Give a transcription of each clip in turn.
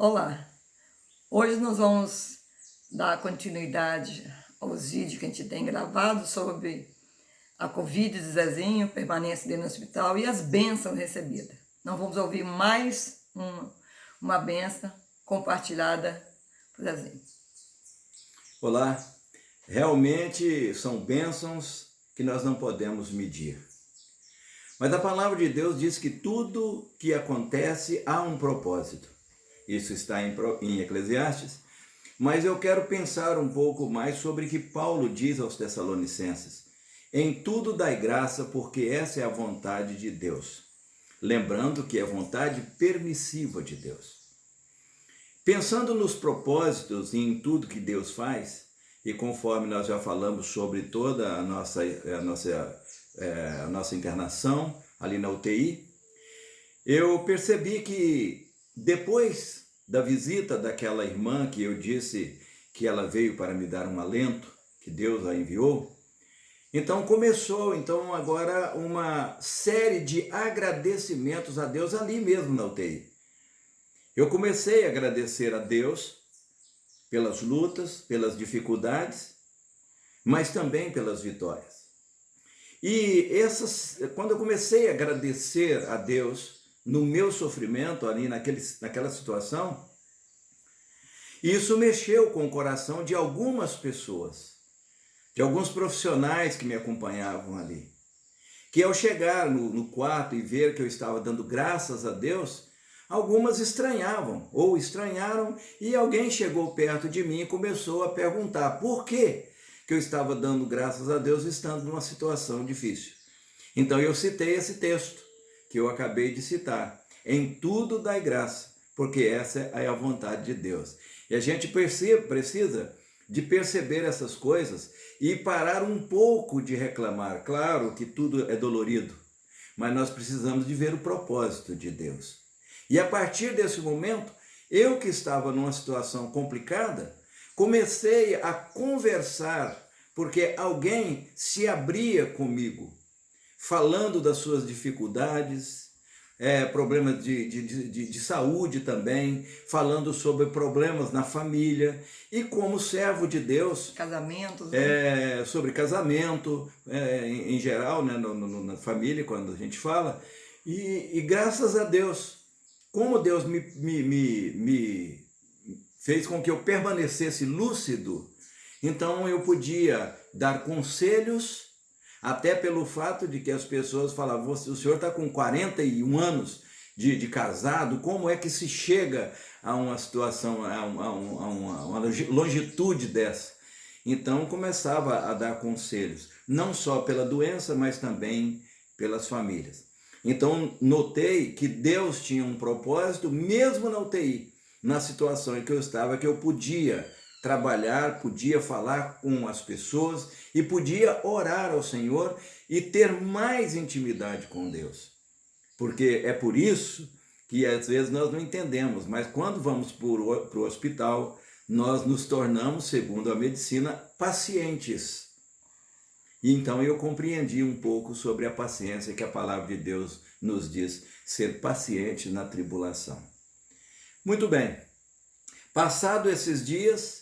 Olá, hoje nós vamos dar continuidade aos vídeos que a gente tem gravado sobre a Covid-19, permanência dentro do hospital e as bênçãos recebidas. Nós vamos ouvir mais uma bênção compartilhada por Zezinho. Olá, realmente são bênçãos que nós não podemos medir. Mas a palavra de Deus diz que tudo que acontece há um propósito. Isso está em Eclesiastes, mas eu quero pensar um pouco mais sobre o que Paulo diz aos Tessalonicenses. Em tudo dai graça, porque essa é a vontade de Deus. Lembrando que é vontade permissiva de Deus. Pensando nos propósitos e em tudo que Deus faz, e conforme nós já falamos sobre toda a nossa internação ali na UTI, eu percebi que depois da visita daquela irmã que eu disse que ela veio para me dar um alento, que Deus a enviou, então começou agora uma série de agradecimentos a Deus ali mesmo na UTI. Eu comecei a agradecer a Deus pelas lutas, pelas dificuldades, mas também pelas vitórias. E quando eu comecei a agradecer a Deus no meu sofrimento ali naquela situação, isso mexeu com o coração de algumas pessoas, de alguns profissionais que me acompanhavam ali, que ao chegar no quarto e ver que eu estava dando graças a Deus, algumas estranhavam ou estranharam, e alguém chegou perto de mim e começou a perguntar por que eu estava dando graças a Deus estando numa situação difícil. Então eu citei esse texto que eu acabei de citar. Em tudo dai graça, porque essa é a vontade de Deus. E a gente precisa de perceber essas coisas e parar um pouco de reclamar. Claro que tudo é dolorido, mas nós precisamos de ver o propósito de Deus. E a partir desse momento, eu que estava numa situação complicada, comecei a conversar, porque alguém se abria comigo, falando das suas dificuldades, problemas de saúde também, falando sobre problemas na família, e como servo de Deus, Casamentos, sobre casamento, em geral, né, na família, quando a gente fala, e graças a Deus, como Deus me fez com que eu permanecesse lúcido, então eu podia dar conselhos, até pelo fato de que as pessoas falavam: o senhor está com 41 anos de casado, como é que se chega a uma situação, a uma longitude dessa? Então começava a dar conselhos, não só pela doença, mas também pelas famílias. Então notei que Deus tinha um propósito, mesmo na UTI, na situação em que eu estava, que eu podia trabalhar, podia falar com as pessoas e podia orar ao Senhor e ter mais intimidade com Deus. Porque é por isso que às vezes nós não entendemos, mas quando vamos para o hospital, nós nos tornamos, segundo a medicina, pacientes. E então eu compreendi um pouco sobre a paciência que a palavra de Deus nos diz, ser paciente na tribulação. Muito bem, passado esses dias,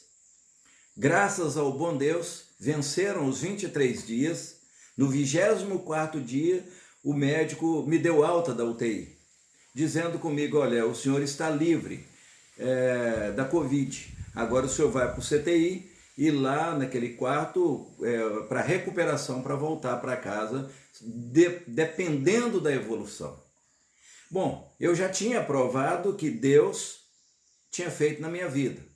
graças ao bom Deus, venceram os 23 dias, no 24º dia, o médico me deu alta da UTI, dizendo comigo: olha, o senhor está livre da Covid, agora o senhor vai para o CTI, e lá naquele quarto, para recuperação, para voltar para casa, dependendo da evolução. Bom, eu já tinha provado que Deus tinha feito na minha vida.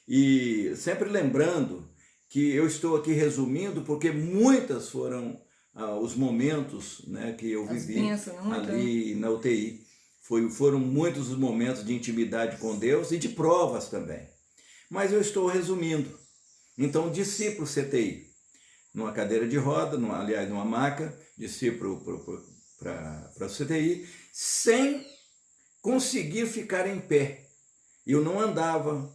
E sempre lembrando que eu estou aqui resumindo, porque muitas foram os momentos, né, que eu vivi ali na UTI. Foram muitos os momentos de intimidade com Deus e de provas também. Mas eu estou resumindo. Então, desci para o CTI, numa cadeira de roda, numa maca, desci para o CTI, sem conseguir ficar em pé. Eu não andava,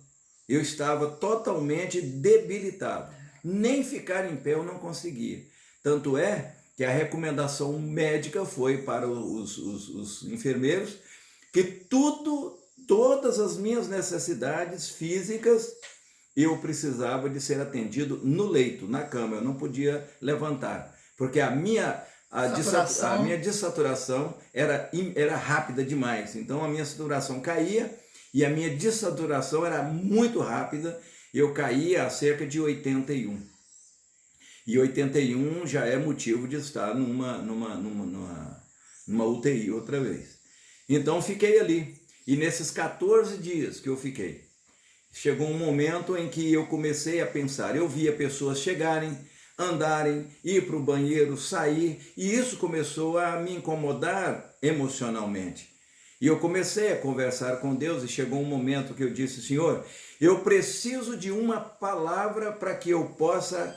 eu estava totalmente debilitado. Nem ficar em pé eu não conseguia. Tanto é que a recomendação médica foi para os enfermeiros que tudo todas as minhas necessidades físicas, eu precisava de ser atendido no leito, na cama, eu não podia levantar, porque a minha dessaturação era rápida demais, então a minha saturação caía e a minha dessaturação era muito rápida, eu caía a cerca de 81. E 81 já é motivo de estar numa UTI outra vez. Então fiquei ali, e nesses 14 dias que eu fiquei, chegou um momento em que eu comecei a pensar, eu via pessoas chegarem, andarem, ir para o banheiro, sair, e isso começou a me incomodar emocionalmente. E eu comecei a conversar com Deus, e chegou um momento que eu disse, Senhor, eu preciso de uma palavra para que eu possa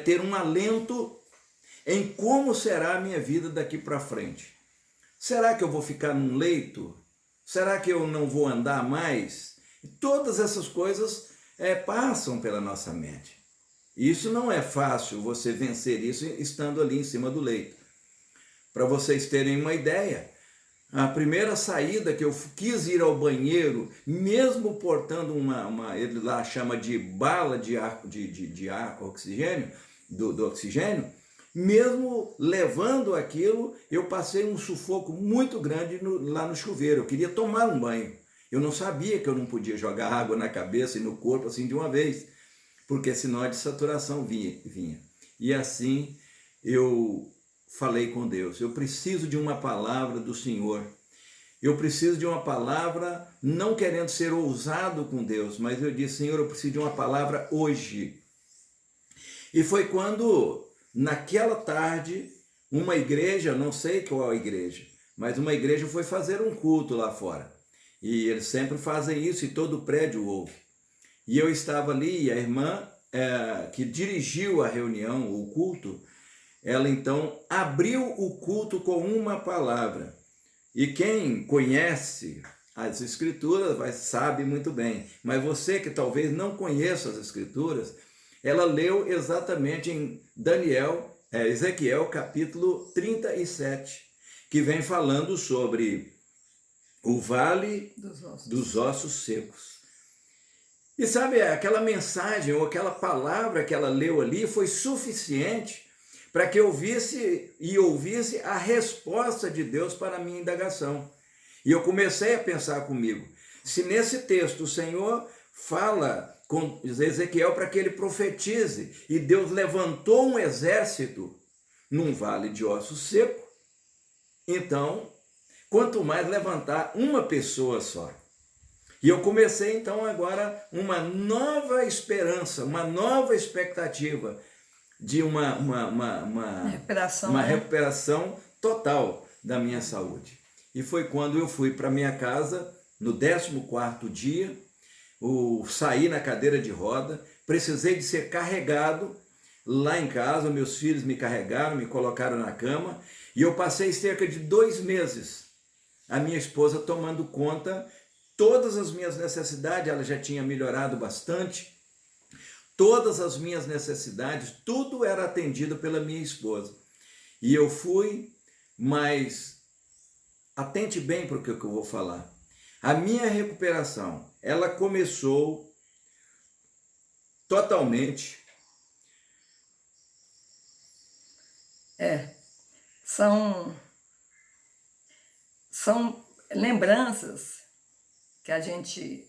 ter um alento em como será a minha vida daqui para frente. Será que eu vou ficar num leito? Será que eu não vou andar mais? Todas essas coisas passam pela nossa mente. Isso não é fácil você vencer isso estando ali em cima do leito. Para vocês terem uma ideia, a primeira saída que eu quis ir ao banheiro, mesmo portando ele lá chama de bala de ar, oxigênio, do oxigênio, mesmo levando aquilo, eu passei um sufoco muito grande lá no chuveiro. Eu queria tomar um banho. Eu não sabia que eu não podia jogar água na cabeça e no corpo assim de uma vez, porque senão a dessaturação vinha. E assim eu falei com Deus, eu preciso de uma palavra do Senhor. Eu preciso de uma palavra, não querendo ser ousado com Deus, mas eu disse, Senhor, eu preciso de uma palavra hoje. E foi quando, naquela tarde, uma igreja, não sei qual a igreja, mas uma igreja foi fazer um culto lá fora. E eles sempre fazem isso e todo o prédio ouve. E eu estava ali e a irmã que dirigiu a reunião, o culto, ela então abriu o culto com uma palavra. E quem conhece as escrituras sabe muito bem. Mas você que talvez não conheça as escrituras, ela leu exatamente em Ezequiel capítulo 37, que vem falando sobre o vale dos ossos secos. E sabe, aquela mensagem ou aquela palavra que ela leu ali foi suficiente para que eu ouvisse a resposta de Deus para a minha indagação. E eu comecei a pensar comigo, se nesse texto o Senhor fala com Ezequiel para que ele profetize, e Deus levantou um exército num vale de ossos secos, então, quanto mais levantar uma pessoa só. E eu comecei então agora uma nova esperança, uma nova expectativa de uma recuperação total da minha saúde. E foi quando eu fui para minha casa, no 14º dia, saí na cadeira de roda, precisei de ser carregado lá em casa, meus filhos me carregaram, me colocaram na cama, e eu passei cerca de 2 meses, a minha esposa tomando conta, todas as minhas necessidades, ela já tinha melhorado bastante, todas as minhas necessidades, tudo era atendido pela minha esposa. E eu fui, mas atente bem para o que eu vou falar. A minha recuperação, ela começou totalmente. São lembranças que a gente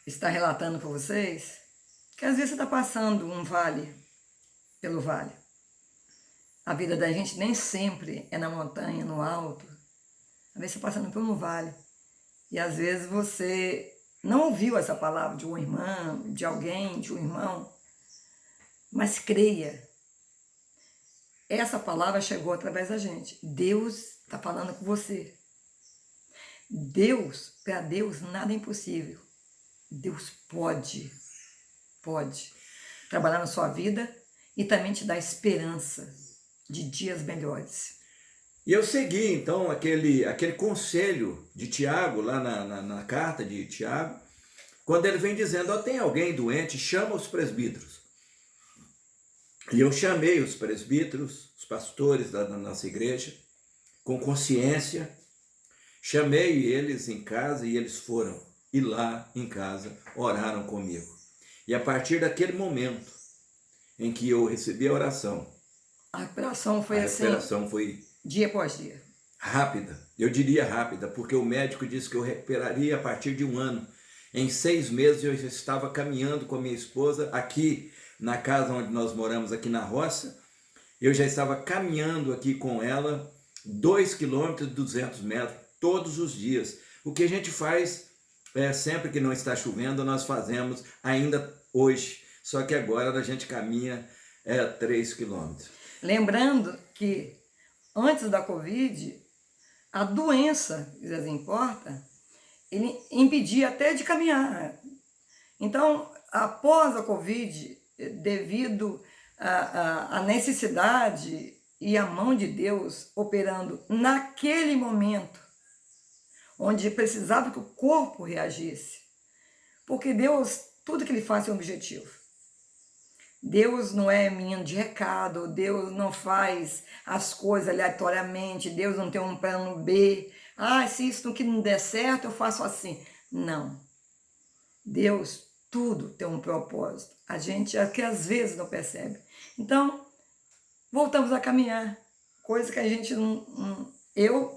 está relatando para vocês, que às vezes você está passando pelo vale. A vida da gente nem sempre é na montanha, no alto. Às vezes você está passando por um vale. E às vezes você não ouviu essa palavra de uma irmã, de alguém, de um irmão. Mas creia. Essa palavra chegou através da gente. Deus está falando com você. Para Deus, nada é impossível. Deus pode trabalhar na sua vida e também te dar esperança de dias melhores. E eu segui, então, aquele conselho de Tiago, lá na carta de Tiago, quando ele vem dizendo, tem alguém doente, chama os presbíteros. E eu chamei os presbíteros, os pastores da nossa igreja, com consciência, Chamei eles em casa e eles foram. E lá em casa oraram comigo. E a partir daquele momento em que eu recebi a oração, A recuperação a foi assim, recuperação foi dia após dia. rápida. Eu diria rápida, porque o médico disse que eu recuperaria a partir de 1 ano. Em 6 meses eu já estava caminhando com a minha esposa aqui na casa onde nós moramos, aqui na roça. Eu já estava caminhando aqui com ela 2 quilômetros e 200 metros todos os dias. O que a gente faz sempre que não está chovendo, nós fazemos ainda hoje. Só que agora a gente caminha 3 quilômetros. Lembrando que antes da Covid, a doença, que às vezes importa, ele impedia até de caminhar. Então, após a Covid, devido à necessidade e a mão de Deus operando naquele momento, onde precisava que o corpo reagisse, porque Deus, tudo que Ele faz tem um objetivo. Deus não é menino de recado, Deus não faz as coisas aleatoriamente, Deus não tem um plano B. Se isso que não der certo, eu faço assim. Não. Deus, tudo tem um propósito. A gente é que às vezes não percebe. Então, voltamos a caminhar. Coisa que a gente não eu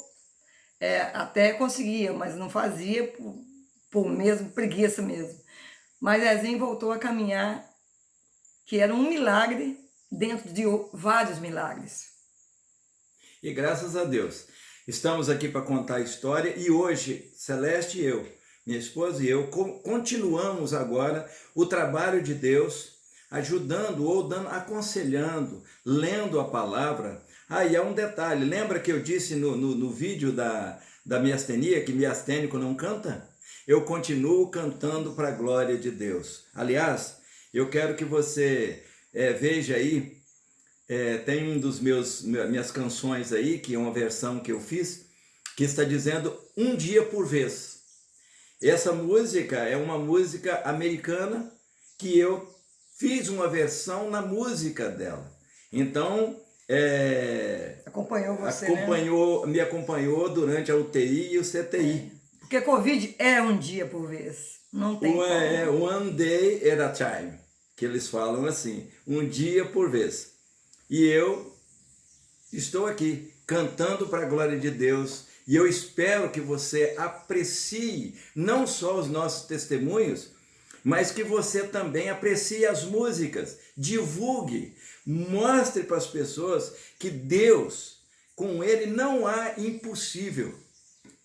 até conseguia, mas não fazia por mesmo, preguiça mesmo. Mas Zezinho voltou a caminhar, que era um milagre dentro de vários milagres. E graças a Deus, estamos aqui para contar a história e hoje, Celeste e eu, minha esposa e eu, continuamos agora o trabalho de Deus, ajudando ou dando, aconselhando, lendo a palavra. E há um detalhe, lembra que eu disse no vídeo da miastenia, que miastênico não canta? Eu continuo cantando para a glória de Deus. Aliás, eu quero que você veja aí, tem minhas canções aí, que é uma versão que eu fiz, que está dizendo um dia por vez. Essa música é uma música americana que eu fiz uma versão na música dela. Então, acompanhou você, me acompanhou durante a UTI e o CTI. Porque Covid é um dia por vez. Não tem como. One day at a time, que eles falam assim, um dia por vez. E eu estou aqui cantando para a glória de Deus e eu espero que você aprecie não só os nossos testemunhos, mas que você também aprecie as músicas, divulgue, mostre para as pessoas que Deus, com Ele não há impossível.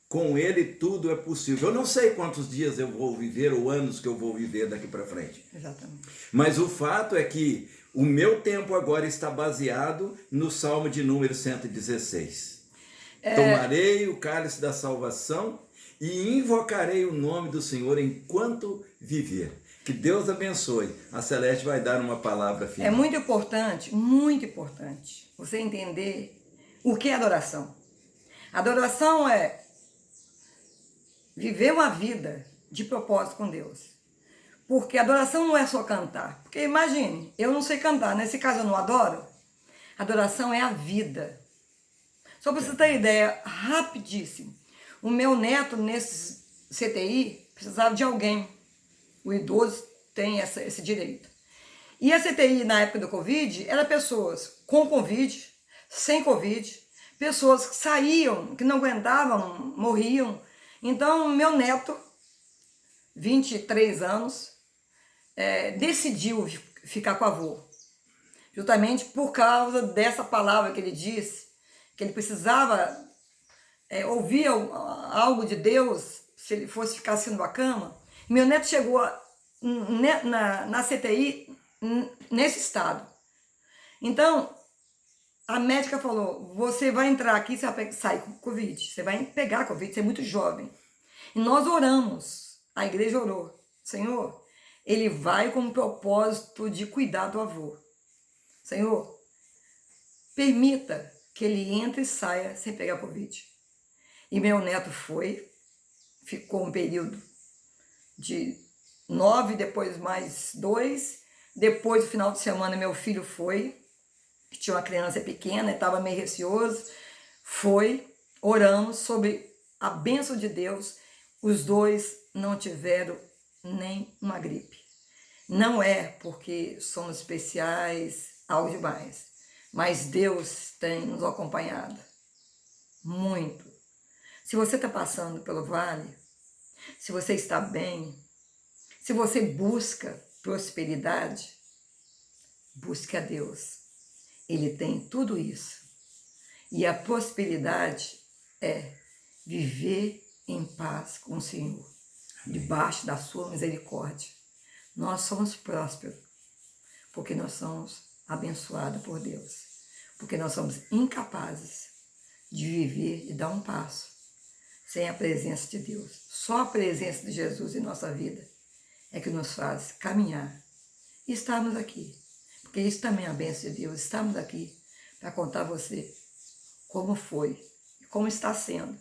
Com Ele tudo é possível. Eu não sei quantos dias eu vou viver ou anos que eu vou viver daqui para frente. Exatamente. Mas o fato é que o meu tempo agora está baseado no Salmo de número 116. Tomarei o cálice da salvação e invocarei o nome do Senhor enquanto viver. Que Deus abençoe. A Celeste vai dar uma palavra final. É muito importante você entender o que é adoração. Adoração é viver uma vida de propósito com Deus. Porque adoração não é só cantar. Porque imagine, eu não sei cantar, nesse caso eu não adoro. Adoração é a vida. Só para você ter ideia, rapidíssimo. O meu neto nesse CTI precisava de alguém. O idoso tem esse direito. E a CTI na época do Covid era pessoas com Covid, sem Covid, pessoas que saíam, que não aguentavam, morriam. Então, meu neto, 23 anos, decidiu ficar com o avô. Justamente por causa dessa palavra que ele disse, que ele precisava ouvir algo de Deus, se ele fosse ficar assim numa cama. Meu neto chegou na CTI nesse estado. Então, a médica falou, você vai entrar aqui, você vai sair com Covid, você vai pegar Covid, você é muito jovem. E nós oramos, a igreja orou, Senhor, ele vai com o propósito de cuidar do avô. Senhor, permita que ele entre e saia sem pegar Covid. E meu neto ficou um período de 9, depois mais 2, depois do final de semana meu filho que tinha uma criança pequena, estava meio receoso, oramos sobre a bênção de Deus, os dois não tiveram nem uma gripe. Não é porque somos especiais, algo demais, mas Deus tem nos acompanhado muito. Se você está passando pelo vale, se você está bem, se você busca prosperidade, busque a Deus. Ele tem tudo isso. E a prosperidade é viver em paz com o Senhor, debaixo da sua misericórdia. Nós somos prósperos, porque nós somos abençoados por Deus, porque nós somos incapazes de viver e dar um passo sem a presença de Deus. Só a presença de Jesus em nossa vida é que nos faz caminhar e estarmos aqui, porque isso também é a bênção de Deus. Estamos aqui para contar a você como foi e como está sendo,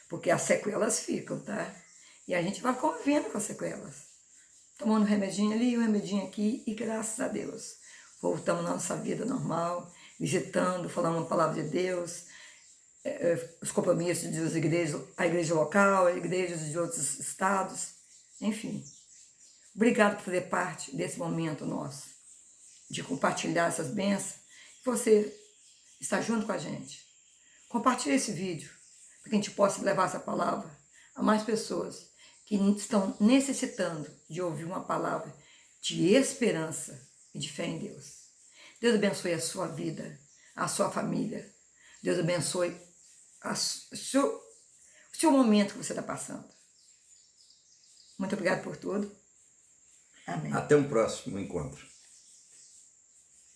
porque as sequelas ficam, tá? E a gente vai convivendo com as sequelas, tomando um remedinho ali, um remedinho aqui, e graças a Deus voltamos à nossa vida normal, visitando, falando a palavra de Deus, os compromissos das igrejas, a igreja local, as igrejas de outros estados, enfim. Obrigado por fazer parte desse momento nosso, de compartilhar essas bênçãos. Você está junto com a gente. Compartilhe esse vídeo, para que a gente possa levar essa palavra a mais pessoas que estão necessitando de ouvir uma palavra de esperança e de fé em Deus. Deus abençoe a sua vida, a sua família. Deus abençoe o seu momento que você está passando. Muito obrigado por tudo. Amém. Até um próximo encontro.